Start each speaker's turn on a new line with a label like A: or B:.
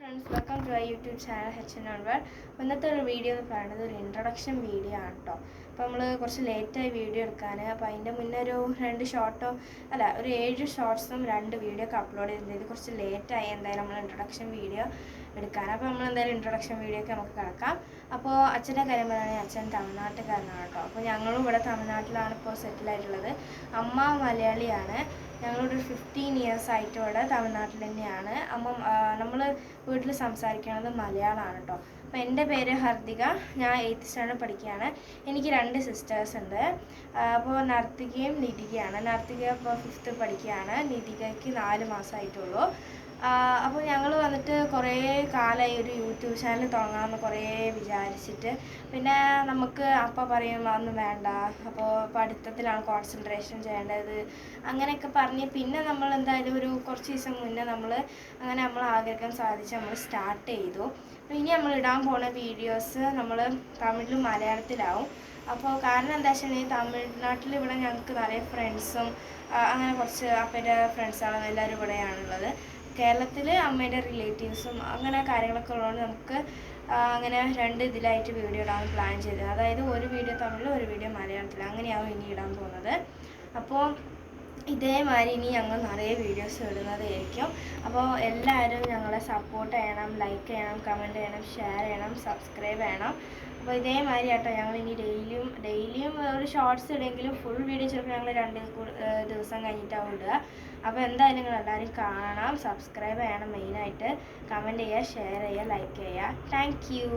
A: friends, welcome to our YouTube channel HN Onward. ഇന്നത്തെ ഒരു video എന്ന് പറയുന്നത് ഒരു ഇൻട്രൊഡക്ഷൻ വീഡിയോ ആണ് കേട്ടോ. അപ്പോൾ നമ്മൾ കുറച്ച് ലേറ്റായി വീഡിയോ എടുക്കാൻ, അപ്പോൾ അതിൻ്റെ മുന്നേ ഒരു 7 ഷോർട്സും 2 വീഡിയോ ഒക്കെ അപ്ലോഡ് ചെയ്തിട്ട് കുറച്ച് ലേറ്റായി എന്തായാലും നമ്മൾ ഇൻട്രൊഡക്ഷൻ വീഡിയോ എടുക്കാൻ. അപ്പോൾ നമ്മൾ എന്തായാലും ഇൻട്രൊഡക്ഷൻ വീഡിയോ ഒക്കെ നമുക്ക് കിടക്കാം. അപ്പോൾ അച്ഛൻ്റെ കാര്യം പറയുകയാണെങ്കിൽ അച്ഛൻ തമിഴ്നാട്ടുകാരനാണ് കേട്ടോ. അപ്പോൾ ഞങ്ങളും ഇവിടെ തമിഴ്നാട്ടിലാണ് ഇപ്പോൾ സെറ്റിലായിട്ടുള്ളത്. അമ്മ മലയാളിയാണ്. ഞങ്ങളൊരു 15 ഇയേഴ്സ് ആയിട്ട് ഇവിടെ തമിഴ്നാട്ടിൽ തന്നെയാണ്. നമ്മൾ വീട്ടിൽ സംസാരിക്കുന്നത് മലയാളമാണ് കേട്ടോ. അപ്പോൾ എൻ്റെ പേര് ഹർദിക, ഞാൻ 8th സ്റ്റാൻഡേർഡ് പഠിക്കുകയാണ്. എനിക്ക് 2 സിസ്റ്റേഴ്സ് ഉണ്ട്. അപ്പോൾ നർത്തികയും നിതികയാണ്. നർത്തിക ഇപ്പോൾ 5th പഠിക്കുകയാണ്, നിതികയ്ക്ക് 4 മാസമായിട്ടുള്ളൂ. അപ്പോൾ ഞങ്ങൾ വന്നിട്ട് കുറേ കാലമായി ഒരു യൂട്യൂബ് ചാനൽ തുടങ്ങാമെന്ന് കുറേ വിചാരിച്ചിട്ട്, പിന്നെ നമുക്ക് അപ്പം പറയും അതൊന്നും വേണ്ട, അപ്പോൾ പഠിത്തത്തിലാണ് കോൺസെൻട്രേഷൻ ചെയ്യേണ്ടത് അങ്ങനെയൊക്കെ പറഞ്ഞ് പിന്നെ നമ്മൾ എന്തായാലും ഒരു കുറച്ച് ദിവസം മുന്നേ നമ്മൾ ആഗ്രഹിക്കാൻ സാധിച്ച് നമ്മൾ സ്റ്റാർട്ട് ചെയ്തു. അപ്പോൾ ഇനി നമ്മൾ ഇടാൻ പോകുന്ന വീഡിയോസ് നമ്മൾ തമിഴിലും മലയാളത്തിലാവും. അപ്പോൾ കാരണം എന്താ വെച്ചിട്ടുണ്ടെങ്കിൽ തമിഴ്നാട്ടിൽ ഇവിടെ ഞങ്ങൾക്ക് നിറയെ ഫ്രണ്ട്സും അങ്ങനെ കുറച്ച് അപ്പൻ്റെ ഫ്രണ്ട്സാണ് എല്ലാവരും ഇവിടെയാണുള്ളത്. കേരളത്തിൽ അമ്മേൻ്റെ റിലേറ്റീവ്സും അങ്ങനെ കാര്യങ്ങളൊക്കെ ഉള്ളതുകൊണ്ട് നമുക്ക് അങ്ങനെ 2 ഇതിലായിട്ട് വീഡിയോ ഇടാൻ പ്ലാൻ ചെയ്തത്. അതായത് ഒരു വീഡിയോ തമിഴിൽ ഒരു വീഡിയോ മലയാളത്തിൽ, അങ്ങനെയാവും ഇനി ഇടാൻ പോകുന്നത്. അപ്പോൾ ഇതേമാതിരി ഇനി ഞങ്ങൾ നിറയെ വീഡിയോസ് ഇടുന്നതായിരിക്കും. അപ്പോൾ എല്ലാവരും ഞങ്ങളെ സപ്പോർട്ട് ചെയ്യണം, ലൈക്ക് ചെയ്യണം, കമൻറ്റ് ചെയ്യണം, ഷെയർ ചെയ്യണം, സബ്സ്ക്രൈബ് ചെയ്യണം. അപ്പോൾ ഇതേമാതിരി ആട്ടോ ഞങ്ങൾ ഇനി ഡെയിലിയും ഒരു ഷോർട്സ് ഇടുമെങ്കിലും ഫുൾ വീഡിയോ ചിലപ്പോൾ ഞങ്ങൾ 2 ദിവസം കഴിഞ്ഞിട്ടാവും ഇടുക. അപ്പോൾ എന്തായാലും നിങ്ങൾ എല്ലാവരും കാണണം, സബ്സ്ക്രൈബ് ചെയ്യണം, മെയിനായിട്ട് കമൻറ്റ് ചെയ്യുക, ഷെയർ ചെയ്യുക, ലൈക്ക് ചെയ്യുക. Thank you.